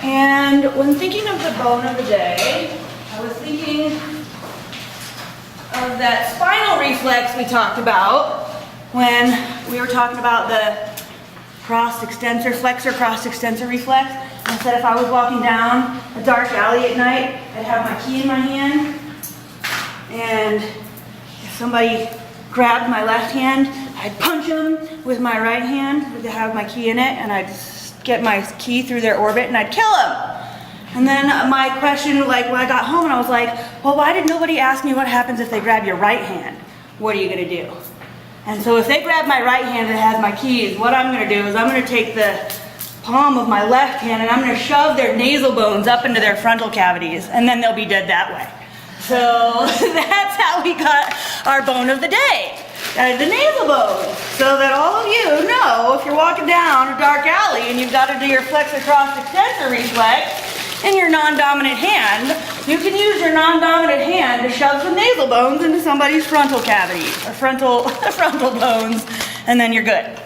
And when thinking of the bone of the day, I was thinking of that spinal reflex we talked about when we were talking about the cross-extensor, flexor-cross-extensor reflex. I said if I was walking down a dark alley at night, I'd have my key in my hand, and if somebody grabbed my left hand, I'd punch them with my right hand to have my key in it, and I'd get my key through their orbit, and I'd kill them. And then my question, like when I got home, and I was like, well, why did nobody ask me what happens if they grab your right hand? What are you going to do? And so if they grab my right hand that has my keys, what I'm going to do is I'm going to take the palm of my left hand and I'm going to shove their nasal bones up into their frontal cavities, and then they'll be dead that way. So that's how we got our bone of the day, the nasal bone. So that all of you know, if you're walking down a dark alley and you've got to do your flexor cross extensor reflex in your non-dominant hand, you can use your non-dominant hand to shove some nasal bones into somebody's frontal cavity, or frontal bones, and then you're good.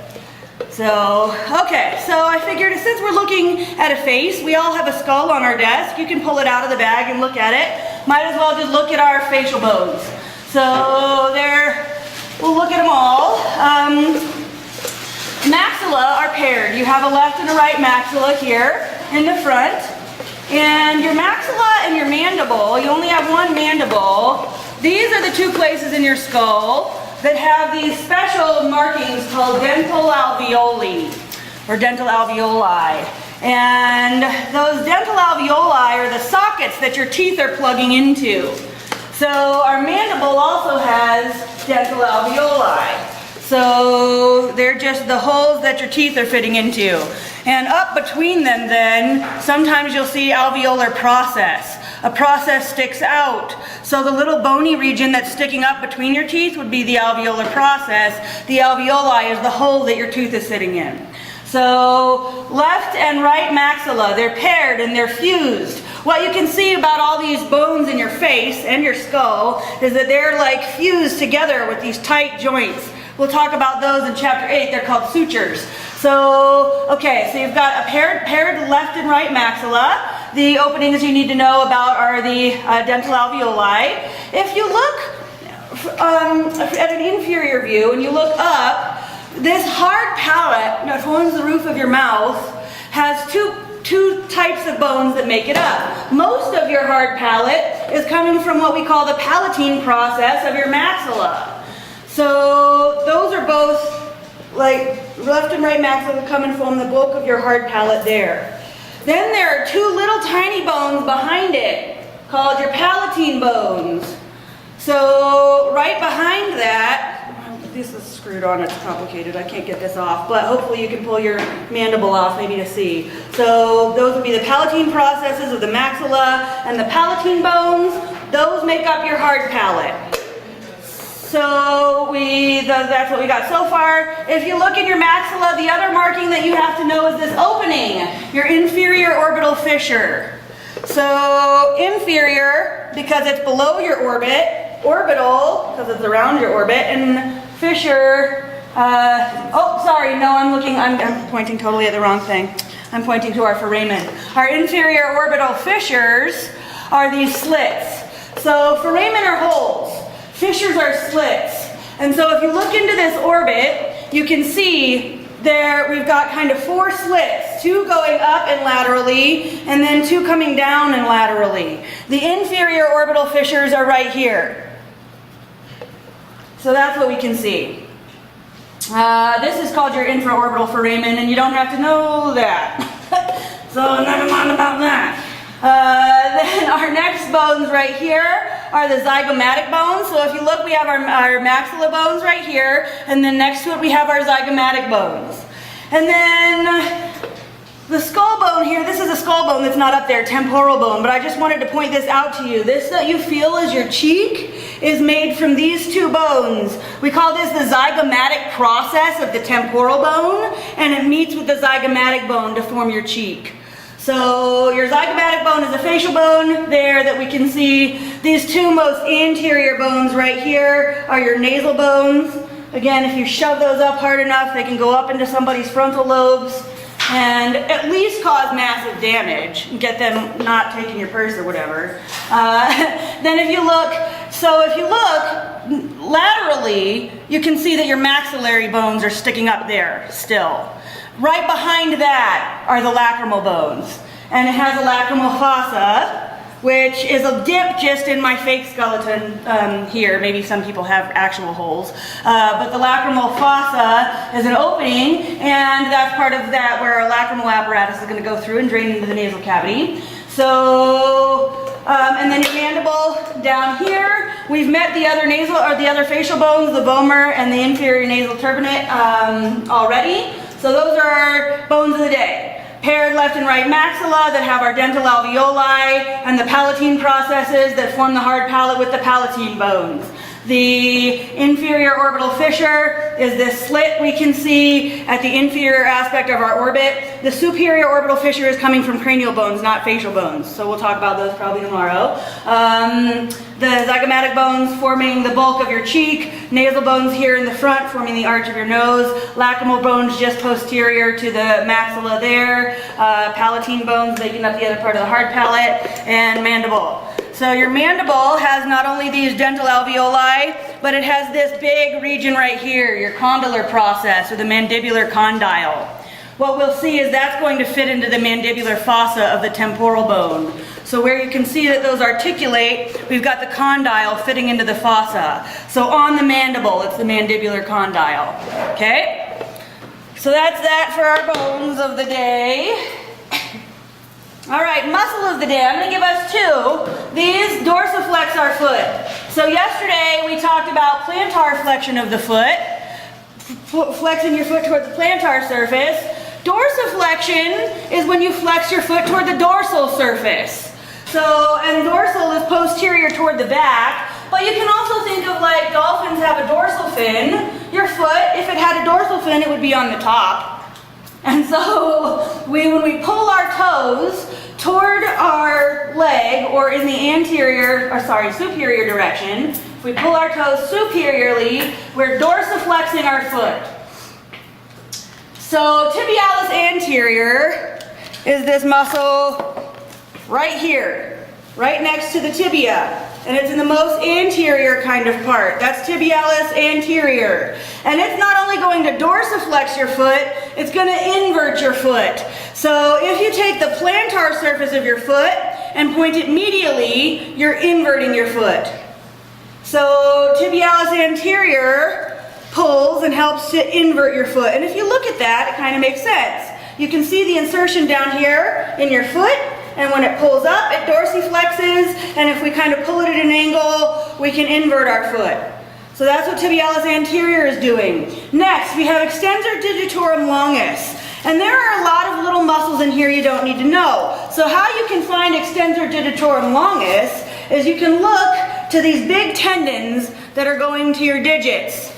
So, okay, so I figured since we're looking at a face, we all have a skull on our desk. You can pull it out of the bag and look at it. Might as well just look at our facial bones. So there, we'll look at them all. Maxilla are paired. You have a left and a right maxilla here in the front. And your maxilla and your mandible, you only have one mandible. These are the two places in your skull that have these special markings called dental alveoli, or dental alveoli. And those dental alveoli are the sockets that your teeth are plugging into. So our mandible also has dental alveoli. So they're just the holes that your teeth are fitting into. And up between them then, sometimes you'll see alveolar process. A process sticks out. So the little bony region that's sticking up between your teeth would be the alveolar process. The alveoli is the hole that your tooth is sitting in. So left and right maxilla, they're paired and they're fused. What you can see about all these bones in your face and your skull is that they're like fused together with these tight joints. We'll talk about those in chapter 8. They're called sutures. So, okay, so you've got a paired left and right maxilla. The openings you need to know about are the dental alveoli. If you look at an inferior view and you look up, this hard palate that forms the roof of your mouth has two types of bones that make it up. Most of your hard palate is coming from what we call the palatine process of your maxilla. So those are both, like left and right maxilla come and form the bulk of your hard palate there. Then there are two little tiny bones behind it called your palatine bones. So right behind that, this is screwed on, it's complicated, I can't get this off, but hopefully you can pull your mandible off maybe to see. So those would be the palatine processes of the maxilla and the palatine bones. Those make up your hard palate. So that's what we got so far. If you look in your maxilla, the other marking that you have to know is this opening, your inferior orbital fissure. So inferior, because it's below your orbit, orbital, because it's around your orbit, and fissure, I'm pointing totally at the wrong thing. I'm pointing to our foramen. Our inferior orbital fissures are these slits. So foramen are holes. Fissures are slits. And so if you look into this orbit, you can see there we've got kind of four slits, two going up and laterally, and then two coming down and laterally. The inferior orbital fissures are right here. So that's what we can see. This is called your infraorbital foramen, and you don't have to know that. So never mind about that. Then our next bones right here are the zygomatic bones. So if you look, we have our maxilla bones right here, and then next to it we have our zygomatic bones. And then the skull bone here, this is a skull bone that's not up there, temporal bone, but I just wanted to point this out to you. This that you feel as your cheek is made from these two bones. We call this the zygomatic process of the temporal bone, and it meets with the zygomatic bone to form your cheek. So your zygomatic bone is a facial bone there that we can see. These two most anterior bones right here are your nasal bones. Again, if you shove those up hard enough, they can go up into somebody's frontal lobes and at least cause massive massive damage and get them not taking your purse or whatever. Then if you look laterally, you can see that your maxillary bones are sticking up there still. Right behind that are the lacrimal bones. And it has a lacrimal fossa, which is a dip just in my fake skeleton here. Maybe some people have actual holes. But the lacrimal fossa is an opening, and that's part of that where our lacrimal apparatus is going to go through and drain into the nasal cavity. So, and then your mandible down here. We've met the other nasal or the other facial bones, the vomer and the inferior nasal turbinate already. So those are our bones of the day. Paired left and right maxilla that have our dental alveoli and the palatine processes that form the hard palate with the palatine bones. The inferior orbital fissure is this slit we can see at the inferior aspect of our orbit. The superior orbital fissure is coming from cranial bones, not facial bones. So we'll talk about those probably tomorrow. The zygomatic bones forming the bulk of your cheek. Nasal bones here in the front forming the arch of your nose. Lacrimal bones just posterior to the maxilla there. Palatine bones making up the other part of the hard palate. And mandible. So your mandible has not only these dental alveoli, but it has this big region right here, your condylar process, or the mandibular condyle. What we'll see is that's going to fit into the mandibular fossa of the temporal bone. So where you can see that those articulate, we've got the condyle fitting into the fossa. So on the mandible, it's the mandibular condyle. Okay? So that's that for our bones of the day. All right, muscle of the day. I'm going to give us two. These dorsiflex our foot. So yesterday we talked about plantar flexion of the foot, flexing your foot toward the plantar surface. Dorsiflexion is when you flex your foot toward the dorsal surface. So, and dorsal is posterior toward the back, but you can also think of like dolphins have a dorsal fin. Your foot, if it had a dorsal fin, it would be on the top. And so when we pull our toes toward our leg or in the superior direction, if we pull our toes superiorly, we're dorsiflexing our foot. So tibialis anterior is this muscle right here, right next to the tibia. And it's in the most anterior kind of part. That's tibialis anterior. And it's not only going to dorsiflex your foot, it's going to invert your foot. So if you take the plantar surface of your foot and point it medially, you're inverting your foot. So tibialis anterior pulls and helps to invert your foot. And if you look at that, it kind of makes sense. You can see the insertion down here in your foot. And when it pulls up, it dorsiflexes, and if we kind of pull it at an angle, we can invert our foot. So that's what tibialis anterior is doing. Next, we have extensor digitorum longus. And there are a lot of little muscles in here you don't need to know. So how you can find extensor digitorum longus is you can look to these big tendons that are going to your digits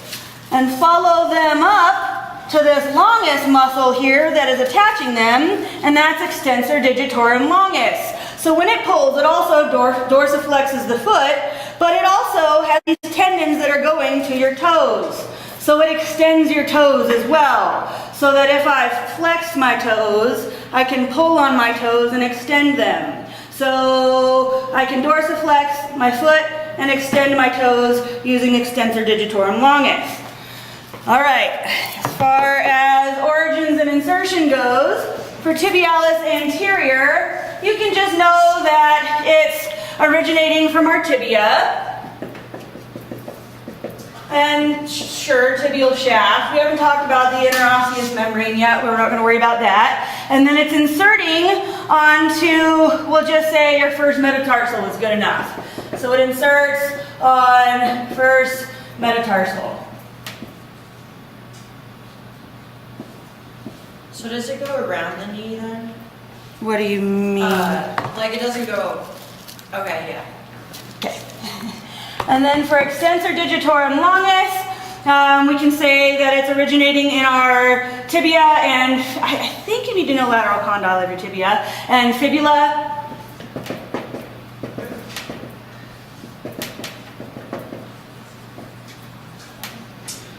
and follow them up to this longus muscle here that is attaching them, and that's extensor digitorum longus. So when it pulls, it also dorsiflexes the foot, but it also has these tendons that are going to your toes. So it extends your toes as well, so that if I flex my toes, I can pull on my toes and extend them. So I can dorsiflex my foot and extend my toes using extensor digitorum longus. All right, as far as origins and insertion goes, for tibialis anterior, you can just know that it's originating from our tibia. And sure, tibial shaft. We haven't talked about the interosseous membrane yet. We're not going to worry about that. And then it's inserting onto, we'll just say your first metatarsal is good enough. So it inserts on first metatarsal. So does it go around the knee then? What do you mean? Like it doesn't go, okay, yeah. Okay. And then for extensor digitorum longus, we can say that it's originating in our tibia and I think you need to know lateral condyle of your tibia and fibula.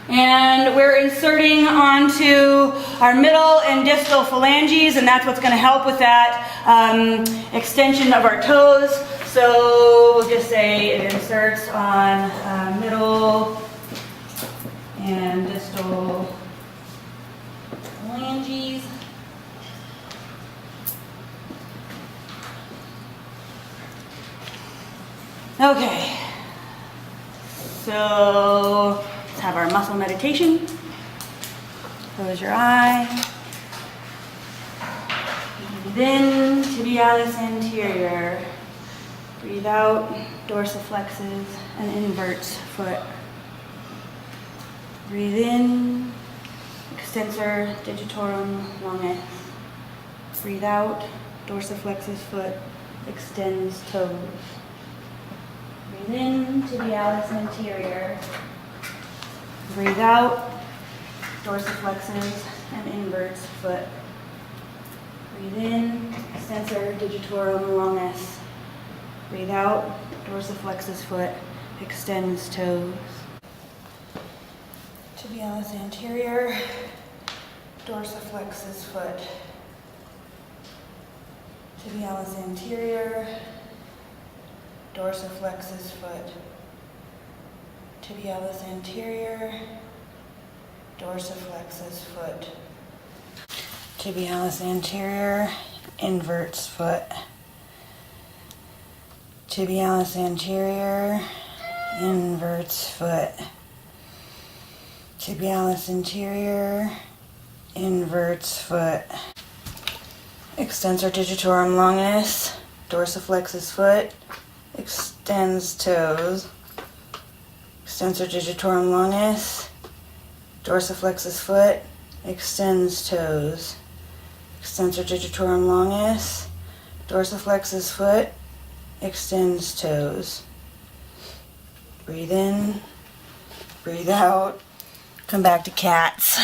And we're inserting onto our middle and distal phalanges, and that's what's going to help with that extension of our toes. So we'll just say it inserts on middle and distal phalanges. Okay, so let's have our muscle meditation. Close your eye. Breathe in, tibialis anterior. Breathe out, dorsiflexes and inverts foot. Breathe in, extensor digitorum longus. Breathe out, dorsiflexes foot, extends toes. Breathe in, tibialis anterior. Breathe out, dorsiflexes and inverts foot. Breathe in, extensor digitorum longus. Breathe out, dorsiflexes foot, extends toes. Tibialis anterior, dorsiflexes foot. Tibialis anterior, dorsiflexes foot. Tibialis anterior, dorsiflexes foot. Tibialis anterior, inverts foot. Tibialis anterior, inverts foot. Tibialis anterior, inverts foot. Extensor digitorum longus, dorsiflexes foot, extends toes. Extensor digitorum longus, dorsiflexes foot, extends toes. Extensor digitorum longus, dorsiflexes foot, extends toes. Breathe in, breathe out, come back to cats.